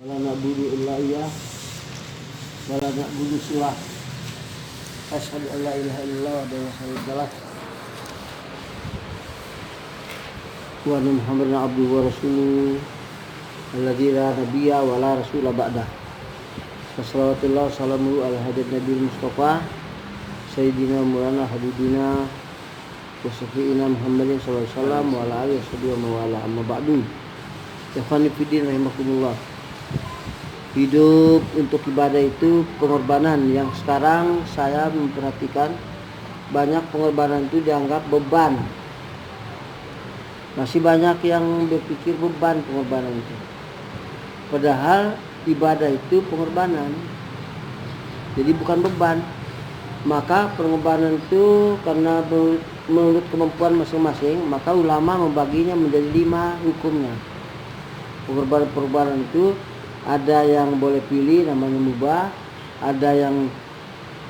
wala na'budu illa iyyah wala na'budu siwah asyhadu an la ilaha illallah wa la syarika lah wa anna muhammadan abduhu wa rasuluh alladzi la nabiyya wa la rasula ba'dah. Wassalawatullah salamu ala hadir nabi mustafa sayyidina maulana habibina wa syafi'ina muhammadin sallallahu alaihi wasallam wa ala alihi wa wala amma ba'du. Ikhwani fiddin rahimakumullah. Hidup untuk ibadah itu pengorbanan yang sekarang saya memperhatikan banyak pengorbanan itu dianggap beban. Masih banyak yang berpikir beban pengorbanan itu. Padahal ibadah itu pengorbanan. Jadi bukan beban. Maka pengorbanan itu karena menurut kemampuan masing-masing, maka ulama membaginya menjadi 5 hukumnya. Pengorbanan itu ada yang boleh pilih namanya mubah, ada yang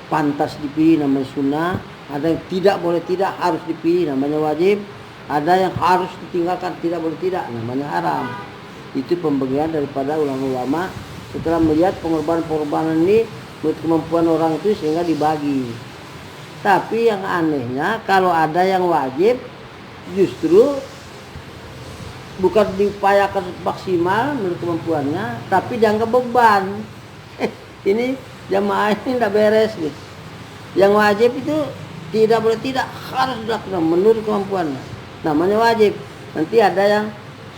pantas dipilih namanya sunnah, ada yang tidak boleh tidak harus dipilih namanya wajib, ada yang harus ditinggalkan tidak boleh tidak namanya haram. Itu pembagian daripada ulama-ulama setelah melihat pengorbanan ini menurut kemampuan orang itu sehingga dibagi. Tapi yang anehnya kalau ada yang wajib justru bukan diupayakan maksimal menurut kemampuannya, tapi dianggap beban. Ini jamaah ini tidak beres nih. Yang wajib itu tidak boleh tidak harus dilakukan menurut kemampuannya. Namanya wajib. Nanti ada yang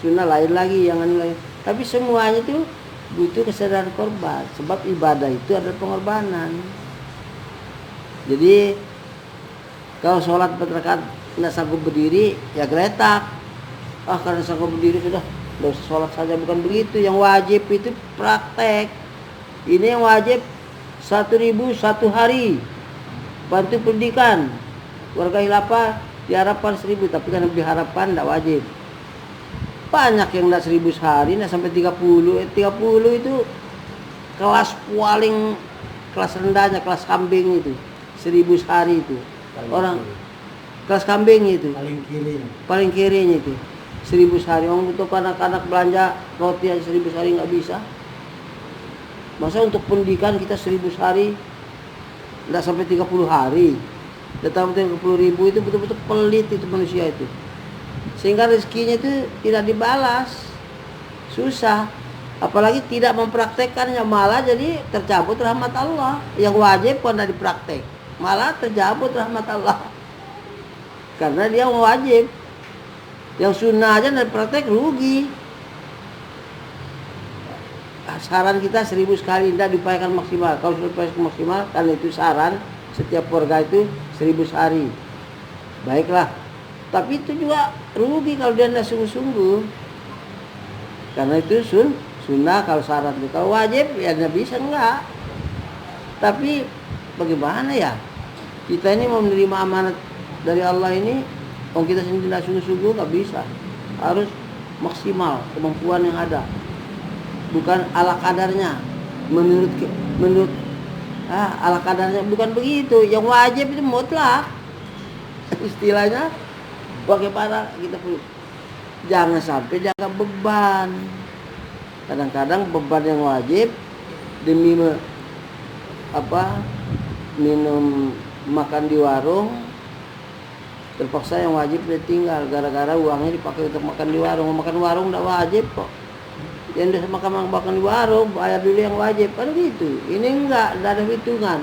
sunnah lain lagi, yang lain. Tapi semuanya itu butuh kesadaran korban. Sebab ibadah itu adalah pengorbanan. Jadi kalau sholat 4 rakaat tidak sanggup berdiri, ya geletak. Karena sanggup berdiri sudah sholat saja, bukan begitu. Yang wajib itu praktek. Ini yang wajib 1.000 1 hari. Bantu pendidikan warga khilafah diharapkan 1.000, tapi karena diharapkan tidak wajib. Banyak yang tidak 1.000 sehari, tidak sampai 30. 30 itu kelas paling, kelas rendahnya, kelas kambing itu 1.000 sehari itu paling orang kiri. Kelas kambing itu paling kirinya itu 1.000 sehari. Orang untuk anak-anak belanja roti aja 1.000 sehari nggak bisa. Masa untuk pendidikan kita 1.000 sehari nggak sampai 30 hari. Datang 30.000 itu betul-betul pelit itu manusia itu. Sehingga rezekinya itu tidak dibalas. Susah. Apalagi tidak mempraktekkannya, malah jadi tercabut rahmat Allah. Yang wajib pun tidak dipraktek, malah tercabut rahmat Allah. Karena dia wajib. Yang sunnah aja dari praktek rugi. Saran kita 1.000 sekali, tidak diupayakan maksimal. Kalau sudah diupayakan maksimal, kan itu saran setiap keluarga itu 1.000 sehari. Baiklah. Tapi itu juga rugi kalau dia tidak sungguh-sungguh. Karena itu sunnah kalau saran. Kalau wajib ya tidak bisa, enggak. Tapi bagaimana ya? Kita ini mau menerima amanat dari Allah ini, kalau kita sendiri tidak sungguh-sungguh nggak bisa. Harus maksimal kemampuan yang ada, bukan ala kadarnya. Menurut ala kadarnya bukan begitu. Yang wajib itu mutlak. Istilahnya bagaimana kita perlu, jangan sampai dianggap beban. Kadang-kadang beban yang wajib demi minum makan di warung, terpaksa yang wajib dia tinggal gara-gara uangnya dipakai untuk makan di warung. Makan warung tidak wajib kok. Yang dia makan di warung bayar dulu yang wajib, kan gitu. Ini enggak ada hitungan.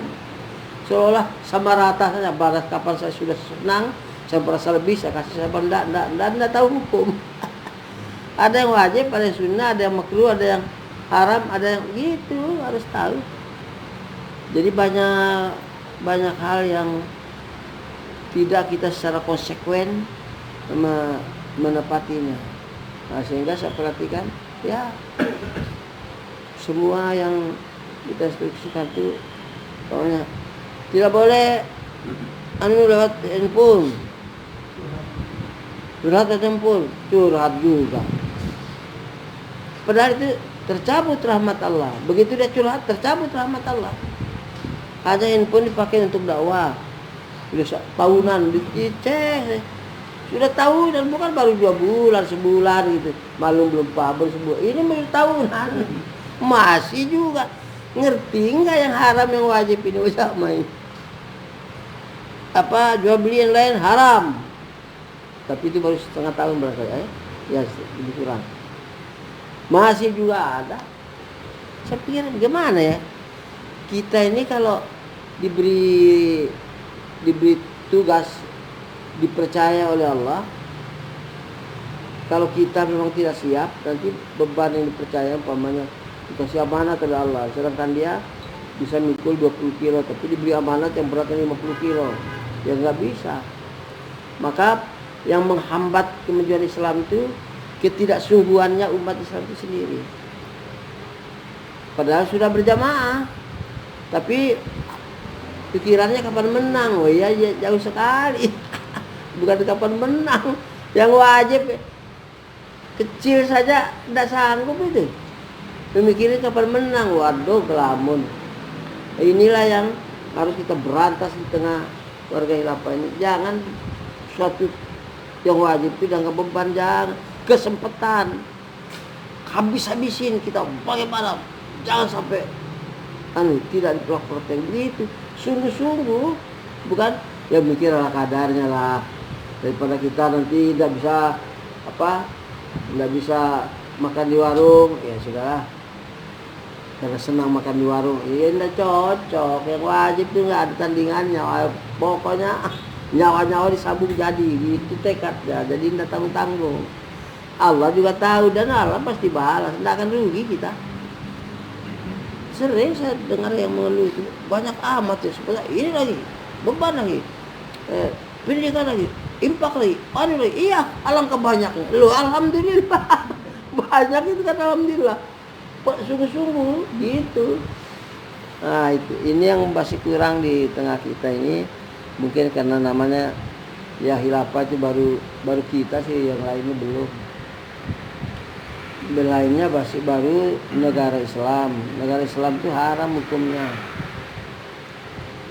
Seolah sama rata saja. Barat kapan saya sudah senang, saya merasa lebih, saya kasih. Saya enggak tahu hukum. Ada yang wajib, ada yang sunnah, ada yang makruh, ada yang haram, ada yang gitu, harus tahu. Jadi banyak hal yang tidak kita secara konsekuen menepatinya. Nah, sehingga saya perhatikan ya semua yang kita instruksikan itu pokoknya tidak boleh lewat handphone. Curhat juga. Padahal itu tercabut rahmat Allah. Begitu dia curhat, tercabut rahmat Allah. Hanya handphone dipakai untuk dakwah. Sudah tahunan dicek. Sudah tahu dan bukan baru 2 bulan, sebulan gitu. Malu belum paham sebulan. Ini baru tahunan. Masih juga ngerti nggak yang haram yang wajib ini usah main. Apa jual beli yang lain haram. Tapi itu baru setengah tahun berarti ya lebih kurang. Masih juga ada. Saya pikir gimana ya? Kita ini kalau diberi tugas, dipercaya oleh Allah, kalau kita memang tidak siap, nanti beban yang dipercaya umpamanya dikasih amanat oleh Allah, sedangkan dia bisa mikul 20 kilo, tapi diberi amanat yang beratnya 50 kilo, ya nggak bisa. Maka yang menghambat kemajuan Islam itu ketidaksungguhannya umat Islam itu sendiri. Padahal sudah berjamaah, tapi pikirannya kapan menang. Oh iya, jauh sekali. Bukan kapan menang, yang wajib kecil saja tidak sanggup itu. Pemikirin kapan menang, waduh kelamun. Inilah yang harus kita berantas di tengah warga khilafah ini. Jangan suatu yang wajib itu jangan beban, jangan kesempatan habis-habisin kita bagaimana, jangan sampai tidak diperlakukan begitu. Sungguh-sungguh, bukan ya mikir ala kadarnya lah, daripada kita nanti tidak bisa makan di warung, ya sudahlah, karena senang makan di warung, iya tidak cocok. Yang wajib itu nggak ada tandingannya, pokoknya nyawa-nyawa disabung jadi, itu tekadnya, jadi tidak tanggung-tanggung. Allah juga tahu dan Allah pasti balas, tidak akan rugi kita. Sering saya dengar yang mengeluh itu banyak amat ya, sebenarnya ini lagi beban lagi, pendidikan lagi, impak lagi, iya alangkah banyaknya. Loh alhamdulillah banyak itu kan, alhamdulillah. Sungguh-sungguh gitu. Nah itu, ini yang masih kurang di tengah kita ini. Mungkin karena namanya ya khilafah itu baru kita sih, yang lainnya belum. Lainnya masih baru negara Islam. Negara Islam itu haram hukumnya.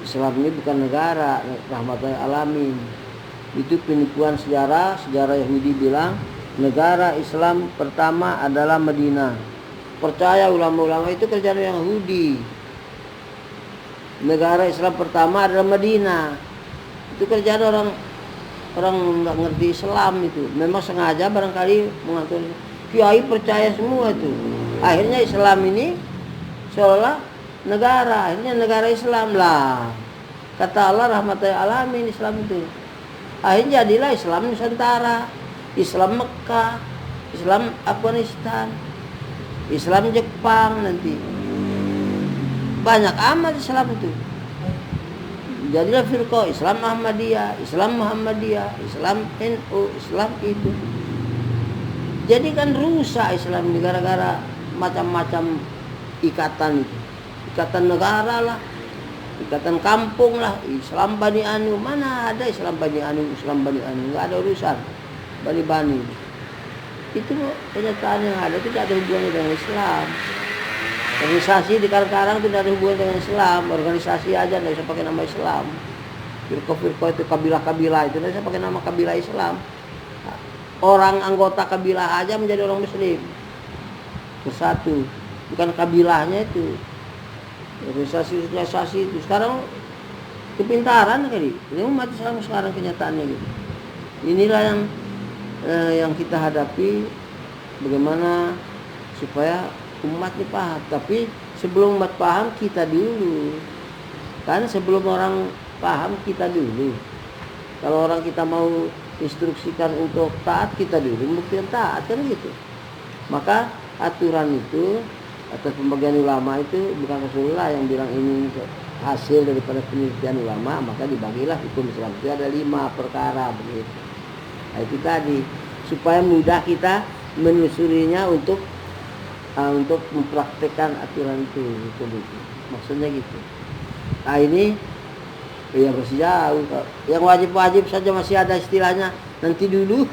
Islam ini bukan negara, rahmatan alamin. Itu penipuan sejarah Yahudi bilang negara Islam pertama adalah Madinah. Percaya ulama-ulama itu kerjaan Yahudi. Negara Islam pertama adalah Madinah. Itu kerjaan orang nggak ngerti Islam itu. Memang sengaja barangkali mengatur. Kiai percaya semua itu. Akhirnya Islam ini seolah negara. Akhirnya negara Islam lah. Kata Allah rahmatan alamin Islam itu. Akhirnya jadilah Islam Nusantara, Islam Mekah, Islam Afghanistan, Islam Jepang nanti. Banyak amat Islam itu. Jadilah firqah Islam Ahmadiyah, Islam Muhammadiyah, Islam NU, Islam itu. Jadi kan rusak Islam ini gara-gara macam-macam ikatan itu. Ikatan negara lah, ikatan kampung lah, Islam Bani Anu. Mana ada Islam Bani Anu, nggak ada urusan Bani. Itu kenyataan yang ada, itu tidak ada hubungannya dengan Islam. Organisasi di Karang itu tidak ada hubungan dengan Islam. Organisasi aja tidak bisa pakai nama Islam. Firqah itu kabilah-kabilah itu tidak bisa pakai nama kabilah Islam. Orang anggota kabilah aja menjadi orang Muslim bersatu, bukan kabilahnya itu. Organisasi itu sekarang kepintaran kali. Ini umat Islam sekarang kenyataannya gitu. Inilah yang kita hadapi, bagaimana supaya umat ini paham. Tapi sebelum umat paham kita dulu. Kan sebelum orang paham kita dulu. Kalau orang kita mau instruksikan untuk taat, kita dulu buktikan taat, kan gitu. Maka aturan itu atas pembagian ulama itu bukan Rasulullah yang bilang ini hasil daripada penelitian ulama, maka dibagilah hukum Islam itu ada 5 perkara begitu. Nah, itu tadi supaya mudah kita menelusurinya untuk mempraktekkan aturan itu, maksudnya gitu. Nah ini ya masih jauh. Yang wajib saja masih ada istilahnya nanti dulu.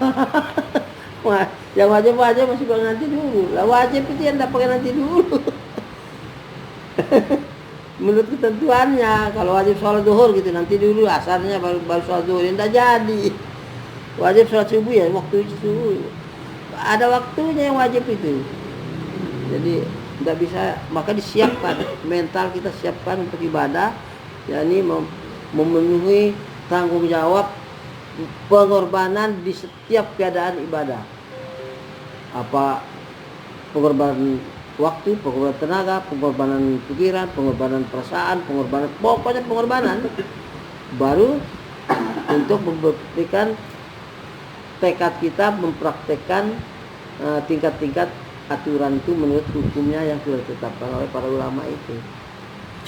Yang wajib masih bilang nanti dulu. Lah wajib itu yang tidak pakai nanti dulu. Menurut ketentuannya, kalau wajib sholat zuhur gitu nanti dulu, asarnya baru sholat zuhur, tidak jadi. Wajib sholat subuh ya waktu subuh. Ada waktunya yang wajib itu. Jadi Tidak bisa, maka disiapkan mental kita, siapkan untuk ibadah, yakni memenuhi tanggung jawab pengorbanan di setiap keadaan ibadah. Apa pengorbanan waktu, pengorbanan tenaga, pengorbanan pikiran, pengorbanan perasaan, pengorbanan, pokoknya pengorbanan. Baru untuk membuktikan tekad kita mempraktekkan tingkat-tingkat aturan itu menurut hukumnya yang sudah ditetapkan oleh para ulama itu.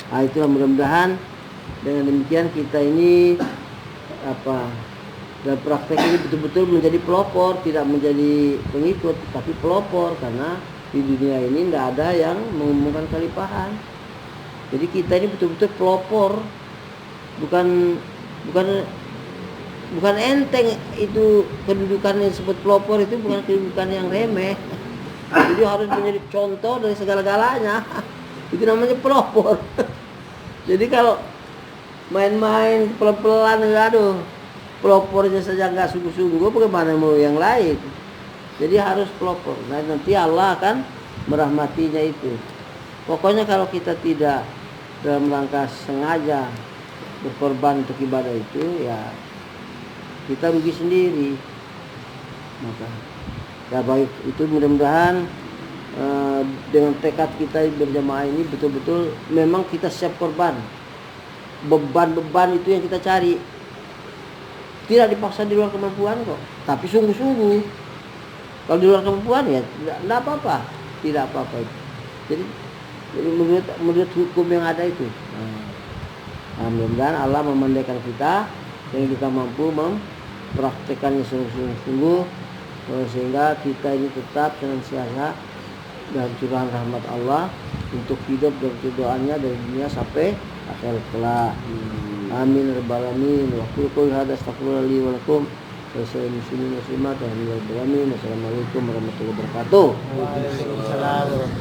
Itulah, mudah-mudahan dengan demikian kita ini dalam praktek ini betul-betul menjadi pelopor, tidak menjadi pengikut, tapi pelopor, karena di dunia ini tidak ada yang mengumumkan khalifahan. Jadi kita ini betul-betul pelopor, bukan enteng. Itu kedudukan yang disebut pelopor itu bukan kedudukan yang remeh. Jadi harus menjadi contoh dari segala-galanya. Itu namanya pelopor. Jadi kalau main-main pelan-pelan, aduh, pelopornya saja nggak sungguh-sungguh, bagaimana mau yang lain? Jadi harus pelopor. Nah, nanti Allah akan merahmatinya itu. Pokoknya kalau kita tidak dalam rangka sengaja berkorban untuk ibadah itu, ya kita rugi sendiri. Maka ya baik, itu mudah-mudahan dengan tekad kita berjamaah ini betul-betul memang kita siap korban. Beban-beban itu yang kita cari, tidak dipaksa di luar kemampuan kok, tapi sungguh-sungguh. Kalau di luar kemampuan ya tidak apa-apa, tidak apa-apa. Jadi menurut hukum yang ada itu. Mudah-mudahan Allah memandaikan kita yang kita mampu mempraktekannya sungguh-sungguh, sehingga kita ini tetap senantiasa dalam curahan rahmat Allah untuk hidup dan doanya dari dunia sampai akhir kelak. Amin rabbal alamin. Wa qul hadza astaghfirullah li wa lakum wa lil muslimin muslimat. Assalamualaikum warahmatullahi wabarakatuh. Waalaikumsalam.